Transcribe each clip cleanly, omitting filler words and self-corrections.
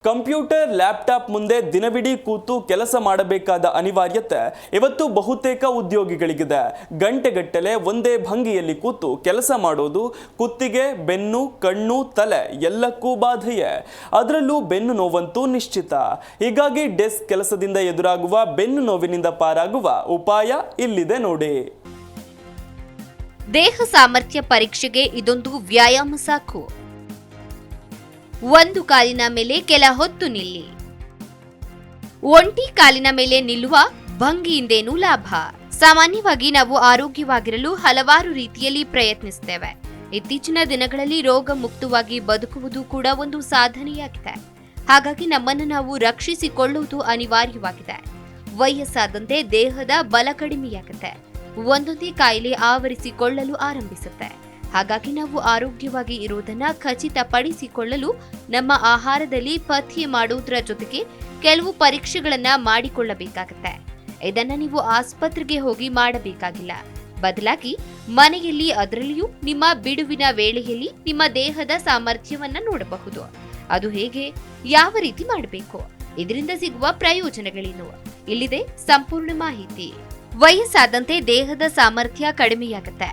Computer laptop ಮುಂದೆ ದಿನವಿಡೀ ಕೂತು ಕೆಲಸ ಮಾಡಬೇಕಾದ ಅನಿವಾರ್ಯತೆ ಇವತ್ತು ಬಹುತೇಕ ಉದ್ಯೋಗಿಗಳಿಗಿದೆ. ಗಂಟೆಗಟ್ಟಲೆ ಒಂದೇ ಭಂಗಿಯಲ್ಲಿ ಕೂತು ಕೆಲಸ ಮಾಡೋದು ಕುತ್ತಿಗೆ, ಬೆನ್ನು, ಕಣ್ಣು, ತಲೆ ಎಲ್ಲಕ್ಕೂ ಬಾಧೆಯೇ. ಅದರಲ್ಲೂ ಬೆನ್ನು ನೋವಂತೂ ನಿಶ್ಚಿತ. ಹೀಗಾಗಿ ಡೆಸ್ಕ್ ಕೆಲಸದಿಂದ ಎದುರಾಗುವ ಬೆನ್ನು ನೋವಿನಿಂದ ಪಾರಾಗುವ ಉಪಾಯ ಇಲ್ಲಿದೆ ನೋಡಿ. ದೇಹ ಸಾಮರ್ಥ್ಯ ಪರೀಕ್ಷೆಗೆ ಇದೊಂದು ವ್ಯಾಯಾಮ ಸಾಕು. ಒಂದು ಕಾಲಿನ ಮೇಲೆ ಕೆಲ ಹೊತ್ತು ನಿಲ್ಲಿ. ಒಂಟಿ ಕಾಲಿನ ಮೇಲೆ ನಿಲ್ಲುವ ಭಂಗಿಯಿಂದೇನು ಲಾಭ? ಸಾಮಾನ್ಯವಾಗಿ ನಾವು ಆರೋಗ್ಯವಾಗಿರಲು ಹಲವಾರು ರೀತಿಯಲ್ಲಿ ಪ್ರಯತ್ನಿಸುತ್ತೇವೆ. ಇತ್ತೀಚಿನ ದಿನಗಳಲ್ಲಿ ರೋಗ ಮುಕ್ತವಾಗಿ ಬದುಕುವುದು ಕೂಡ ಒಂದು ಸಾಧನೆಯಾಗಿದೆ. ಹಾಗಾಗಿ ನಮ್ಮನ್ನು ನಾವು ರಕ್ಷಿಸಿಕೊಳ್ಳುವುದು ಅನಿವಾರ್ಯವಾಗಿದೆ. ವಯಸ್ಸಾದಂತೆ ದೇಹದ ಬಲ ಕಡಿಮೆಯಾಗುತ್ತೆ. ಒಂದೊಂದೇ ಕಾಯಿಲೆ ಆವರಿಸಿಕೊಳ್ಳಲು ಆರಂಭಿಸುತ್ತೆ. ಹಾಗಾಗಿ ನಾವು ಆರೋಗ್ಯವಾಗಿ ಇರುವುದನ್ನು ಖಚಿತಪಡಿಸಿಕೊಳ್ಳಲು ನಮ್ಮ ಆಹಾರದಲ್ಲಿ ಪಥ್ಯ ಮಾಡುವುದರ ಜೊತೆಗೆ ಕೆಲವು ಪರೀಕ್ಷೆಗಳನ್ನ ಮಾಡಿಕೊಳ್ಳಬೇಕಾಗುತ್ತೆ. ಇದನ್ನ ನೀವು ಆಸ್ಪತ್ರೆಗೆ ಹೋಗಿ ಮಾಡಬೇಕಾಗಿಲ್ಲ. ಬದಲಾಗಿ ಮನೆಯಲ್ಲಿ, ಅದರಲ್ಲಿಯೂ ನಿಮ್ಮ ಬಿಡುವಿನ ವೇಳೆಯಲ್ಲಿ ನಿಮ್ಮ ದೇಹದ ಸಾಮರ್ಥ್ಯವನ್ನ ನೋಡಬಹುದು. ಅದು ಹೇಗೆ, ಯಾವ ರೀತಿ ಮಾಡಬೇಕು, ಇದರಿಂದ ಸಿಗುವ ಪ್ರಯೋಜನಗಳೇನು, ಇಲ್ಲಿದೆ ಸಂಪೂರ್ಣ ಮಾಹಿತಿ. ವಯಸ್ಸಾದಂತೆ ದೇಹದ ಸಾಮರ್ಥ್ಯ ಕಡಿಮೆಯಾಗುತ್ತೆ.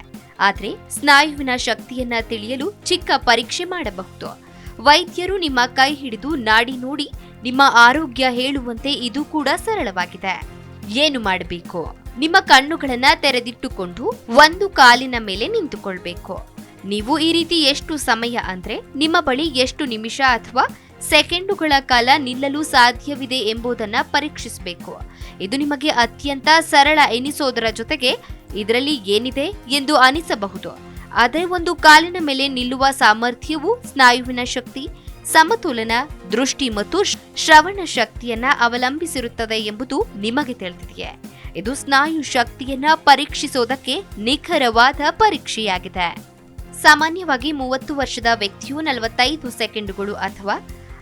ಆದ್ರೆ ಸ್ನಾಯುವಿನ ಶಕ್ತಿಯನ್ನ ತಿಳಿಯಲು ಚಿಕ್ಕ ಪರೀಕ್ಷೆ ಮಾಡಬಹುದು. ವೈದ್ಯರು ನಿಮ್ಮ ಕೈ ಹಿಡಿದು ನಾಡಿ ನೋಡಿ ನಿಮ್ಮ ಆರೋಗ್ಯ ಹೇಳುವಂತೆ ಇದು ಕೂಡ ಸರಳವಾಗಿದೆ. ಏನು ಮಾಡಬೇಕು? ನಿಮ್ಮ ಕಣ್ಣುಗಳನ್ನ ತೆರೆದಿಟ್ಟುಕೊಂಡು ಒಂದು ಕಾಲಿನ ಮೇಲೆ ನಿಂತುಕೊಳ್ಬೇಕು. ನೀವು ಈ ರೀತಿ ಎಷ್ಟು ಸಮಯ ಅಂದ್ರೆ ನಿಮ್ಮ ಬಳಿ ಎಷ್ಟು ನಿಮಿಷ ಅಥವಾ ಸೆಕೆಂಡುಗಳ ಕಾಲ ನಿಲ್ಲಲು ಸಾಧ್ಯವಿದೆ ಎಂಬುದನ್ನ ಪರೀಕ್ಷಿಸಬೇಕು. ಇದು ನಿಮಗೆ ಅತ್ಯಂತ ಸರಳ ಎನಿಸೋದರ ಜೊತೆಗೆ ಇದರಲ್ಲಿ ಏನಿದೆ ಎಂದು ಅನಿಸಬಹುದು. ಆದರೆ ಒಂದು ಕಾಲಿನ ಮೇಲೆ ನಿಲ್ಲುವ ಸಾಮರ್ಥ್ಯವು ಸ್ನಾಯುವಿನ ಶಕ್ತಿ, ಸಮತೋಲನ, ದೃಷ್ಟಿ ಮತ್ತು ಶ್ರವಣ ಶಕ್ತಿಯನ್ನ ಅವಲಂಬಿಸಿರುತ್ತದೆ ಎಂಬುದು ನಿಮಗೆ ತಿಳಿದಿದೆಯೇ? ಇದು ಸ್ನಾಯು ಶಕ್ತಿಯನ್ನ ಪರೀಕ್ಷಿಸೋದಕ್ಕೆ ನಿಖರವಾದ ಪರೀಕ್ಷೆಯಾಗಿದೆ. ಸಾಮಾನ್ಯವಾಗಿ 30 ವರ್ಷದ ವ್ಯಕ್ತಿಯು 45 ಸೆಕೆಂಡುಗಳು ಅಥವಾ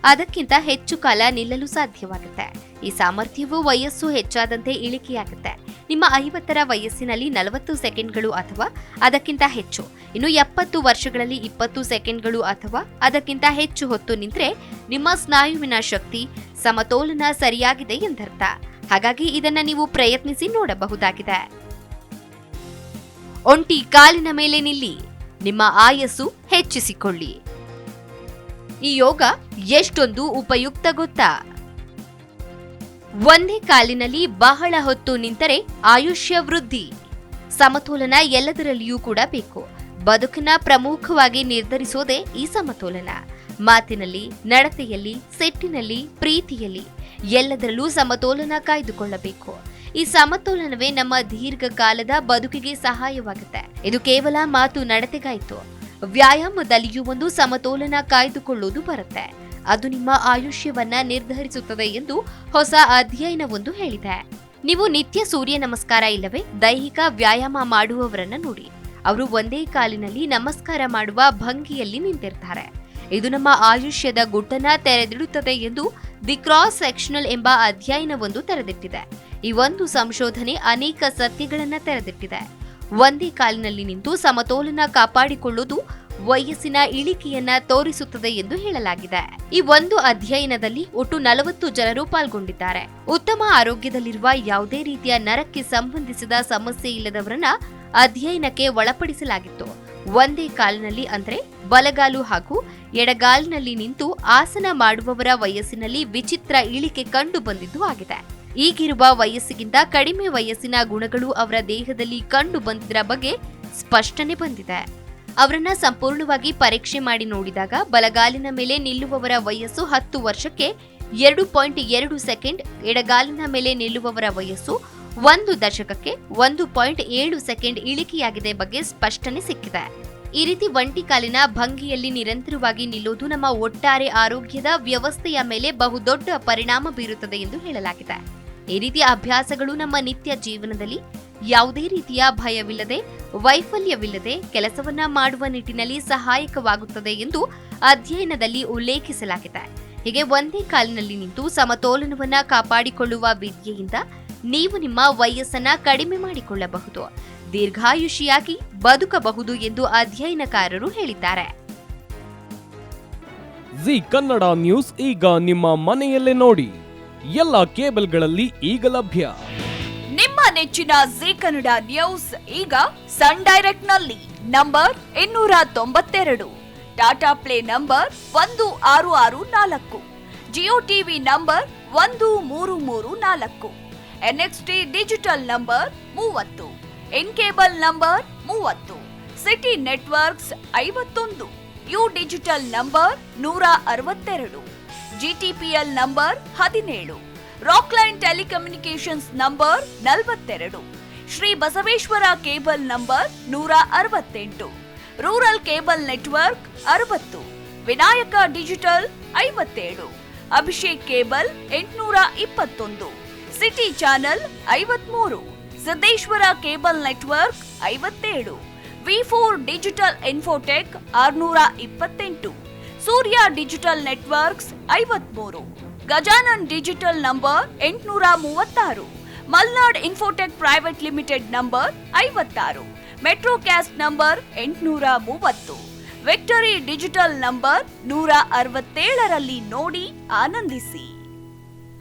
ಅದಕ್ಕಿಂತ ಹೆಚ್ಚು ಕಾಲ ನಿಲ್ಲಲು ಸಾಧ್ಯವಾಗುತ್ತೆ. ಈ ಸಾಮರ್ಥ್ಯವು ವಯಸ್ಸು ಹೆಚ್ಚಾದಂತೆ ಇಳಿಕೆಯಾಗುತ್ತೆ. ನಿಮ್ಮ 50ರ ವಯಸ್ಸಿನಲ್ಲಿ 40 ಸೆಕೆಂಡ್ಗಳು ಅಥವಾ ಅದಕ್ಕಿಂತ ಹೆಚ್ಚು, ಇನ್ನು 70 ವರ್ಷಗಳಲ್ಲಿ 20 ಸೆಕೆಂಡ್ಗಳು ಅಥವಾ ಅದಕ್ಕಿಂತ ಹೆಚ್ಚು ಹೊತ್ತು ನಿಂತರೆ ನಿಮ್ಮ ಸ್ನಾಯುವಿನ ಶಕ್ತಿ, ಸಮತೋಲನ ಸರಿಯಾಗಿದೆ ಎಂದರ್ಥ. ಹಾಗಾಗಿ ಇದನ್ನ ನೀವು ಪ್ರಯತ್ನಿಸಿ ನೋಡಬಹುದಾಗಿದೆ. ಒಂಟಿ ಕಾಲಿನ ಮೇಲೆ ನಿಲ್ಲಿ, ನಿಮ್ಮ ಆಯಸ್ಸು ಹೆಚ್ಚಿಸಿಕೊಳ್ಳಿ. ಈ ಯೋಗ ಎಷ್ಟೊಂದು ಉಪಯುಕ್ತ ಗೊತ್ತಾ? ಒಂದೇ ಕಾಲಿನಲ್ಲಿ ಬಹಳ ಹೊತ್ತು ನಿಂತರೆ ಆಯುಷ್ಯ ವೃದ್ಧಿ. ಸಮತೋಲನ ಎಲ್ಲದರಲ್ಲಿಯೂ ಕೂಡ ಬೇಕು. ಬದುಕನ್ನ ಪ್ರಮುಖವಾಗಿ ನಿರ್ಧರಿಸೋದೇ ಈ ಸಮತೋಲನ. ಮಾತಿನಲ್ಲಿ, ನಡತೆಯಲ್ಲಿ, ಸಿಟ್ಟಿನಲ್ಲಿ, ಪ್ರೀತಿಯಲ್ಲಿ ಎಲ್ಲದರಲ್ಲೂ ಸಮತೋಲನ ಕಾಯ್ದುಕೊಳ್ಳಬೇಕು. ಈ ಸಮತೋಲನವೇ ನಮ್ಮ ದೀರ್ಘಕಾಲದ ಬದುಕಿಗೆ ಸಹಾಯವಾಗುತ್ತೆ. ಇದು ಕೇವಲ ಮಾತು ನಡತೆಗಾಯ್ತು. ವ್ಯಾಯಾಮದಲ್ಲಿಯೂ ಒಂದು ಸಮತೋಲನ ಕಾಯ್ದುಕೊಳ್ಳುವುದು ಬರುತ್ತೆ. ಅದು ನಿಮ್ಮ ಆಯುಷ್ಯವನ್ನ ನಿರ್ಧರಿಸುತ್ತದೆ ಎಂದು ಹೊಸ ಅಧ್ಯಯನವೊಂದು ಹೇಳಿದೆ. ನೀವು ನಿತ್ಯ ಸೂರ್ಯ ನಮಸ್ಕಾರ ಇಲ್ಲವೇ ದೈಹಿಕ ವ್ಯಾಯಾಮ ಮಾಡುವವರನ್ನ ನೋಡಿ. ಅವರು ಒಂದೇ ಕಾಲಿನಲ್ಲಿ ನಮಸ್ಕಾರ ಮಾಡುವ ಭಂಗಿಯಲ್ಲಿ ನಿಂತಿರ್ತಾರೆ. ಇದು ನಮ್ಮ ಆಯುಷ್ಯದ ಗುಟ್ಟನ್ನ ತೆರೆದಿಡುತ್ತದೆ ಎಂದು ದಿ ಕ್ರಾಸ್ ಸೆಕ್ಷನಲ್ ಎಂಬ ಅಧ್ಯಯನವೊಂದು ತೆರೆದಿಟ್ಟಿದೆ. ಈ ಒಂದು ಸಂಶೋಧನೆ ಅನೇಕ ಸತ್ಯಗಳನ್ನ ತೆರೆದಿಟ್ಟಿದೆ. ಒಂದೇ ಕಾಲಿನಲ್ಲಿ ನಿಂತು ಸಮತೋಲನ ಕಾಪಾಡಿಕೊಳ್ಳುವುದು ವಯಸ್ಸಿನ ಇಳಿಕೆಯನ್ನ ತೋರಿಸುತ್ತದೆ ಎಂದು ಹೇಳಲಾಗಿದೆ. ಈ ಒಂದು ಅಧ್ಯಯನದಲ್ಲಿ ಒಟ್ಟು 40 ಜನರು ಪಾಲ್ಗೊಂಡಿದ್ದಾರೆ. ಉತ್ತಮ ಆರೋಗ್ಯದಲ್ಲಿರುವ ಯಾವುದೇ ರೀತಿಯ ನರಕ್ಕೆ ಸಂಬಂಧಿಸಿದ ಸಮಸ್ಯೆ ಇಲ್ಲದವರನ್ನ ಅಧ್ಯಯನಕ್ಕೆ ಒಳಪಡಿಸಲಾಗಿತ್ತು. ಒಂದೇ ಕಾಲಿನಲ್ಲಿ ಅಂದ್ರೆ ಬಲಗಾಲು ಹಾಗೂ ಎಡಗಾಲಿನಲ್ಲಿ ನಿಂತು ಆಸನ ಮಾಡುವವರ ವಯಸ್ಸಿನಲ್ಲಿ ವಿಚಿತ್ರ ಇಳಿಕೆ ಕಂಡು ಬಂದಿದ್ದು ಆಗಿದೆ. ಈಗಿರುವ ವಯಸ್ಸಿಗಿಂತ ಕಡಿಮೆ ವಯಸ್ಸಿನ ಗುಣಗಳು ಅವರ ದೇಹದಲ್ಲಿ ಕಂಡು ಬಂದಿದ್ದರ ಬಗ್ಗೆ ಸ್ಪಷ್ಟನೆ ಬಂದಿದೆ. ಅವರನ್ನ ಸಂಪೂರ್ಣವಾಗಿ ಪರೀಕ್ಷೆ ಮಾಡಿ ನೋಡಿದಾಗ ಬಲಗಾಲಿನ ಮೇಲೆ ನಿಲ್ಲುವವರ ವಯಸ್ಸು 10 ವರ್ಷಕ್ಕೆ 2.2 ಸೆಕೆಂಡ್, ಎಡಗಾಲಿನ ಮೇಲೆ ನಿಲ್ಲುವವರ ವಯಸ್ಸು 1 ದಶಕಕ್ಕೆ 1.7 ಸೆಕೆಂಡ್ ಇಳಿಕೆಯಾಗಿದೆ ಬಗ್ಗೆ ಸ್ಪಷ್ಟನೆ ಸಿಕ್ಕಿದೆ. ಈ ರೀತಿ ಒಂಟಿ ಕಾಲಿನ ಭಂಗಿಯಲ್ಲಿ ನಿರಂತರವಾಗಿ ನಿಲ್ಲುವುದು ನಮ್ಮ ಒಟ್ಟಾರೆ ಆರೋಗ್ಯದ ವ್ಯವಸ್ಥೆಯ ಮೇಲೆ ಬಹುದೊಡ್ಡ ಪರಿಣಾಮ ಬೀರುತ್ತದೆ ಎಂದು ಹೇಳಲಾಗಿದೆ. ಈ ರೀತಿಯ ಅಭ್ಯಾಸಗಳು ನಮ್ಮ ನಿತ್ಯ ಜೀವನದಲ್ಲಿ ಯಾವುದೇ ರೀತಿಯ ಭಯವಿಲ್ಲದೆ, ವೈಫಲ್ಯವಿಲ್ಲದೆ ಕೆಲಸವನ್ನ ಮಾಡುವ ನಿಟ್ಟಿನಲ್ಲಿ ಸಹಾಯಕವಾಗುತ್ತದೆ ಎಂದು ಅಧ್ಯಯನದಲ್ಲಿ ಉಲ್ಲೇಖಿಸಲಾಗಿದೆ. ಹೀಗೆ ಒಂದೇ ಕಾಲಿನಲ್ಲಿ ನಿಂತು ಸಮತೋಲನವನ್ನ ಕಾಪಾಡಿಕೊಳ್ಳುವ ವಿದ್ಯೆಯಿಂದ ನೀವು ನಿಮ್ಮ ವಯಸ್ಸನ್ನ ಕಡಿಮೆ ಮಾಡಿಕೊಳ್ಳಬಹುದು, ದೀರ್ಘಾಯುಷಿಯಾಗಿ ಬದುಕಬಹುದು ಎಂದು ಅಧ್ಯಯನಕಾರರು ಹೇಳಿದ್ದಾರೆ. ಜಿ ಕನ್ನಡ ನ್ಯೂಸ್ ಈಗ ನಿಮ್ಮ ಮನೆಯಲ್ಲೇ ನೋಡಿ. ಎಲ್ಲ ಕೇಬಲ್ಗಳಲ್ಲಿ ಈಗ ಲಭ್ಯ. ನಿಮ್ಮ ನೆಚ್ಚಿನ ಜಿ ಕನ್ನಡ ನ್ಯೂಸ್ ಈಗ ಸನ್ ಡೈರೆಕ್ಟ್ ನಲ್ಲಿ number 292, Tata play number 1664, Jio TV number 1334, NXT digital number 30, in cable number 30, city networks 51, U digital number 162, GTPL number 17, Rockline telecommunications number 42, Shri Basaveshwara cable number 168, rural cable network 60, Vinayaka digital 57, Abhishek cable 821, city channel 53, Siddeshwara cable network 57, V4 digital Infotech 628, Surya digital networks 53, Gajanan digital number 836, Malnad Infotech Private Limited number 56, Metrocast number 830, Victory digital number 167ರಲ್ಲಿ ನೋಡಿ ಆನಂದಿಸಿ.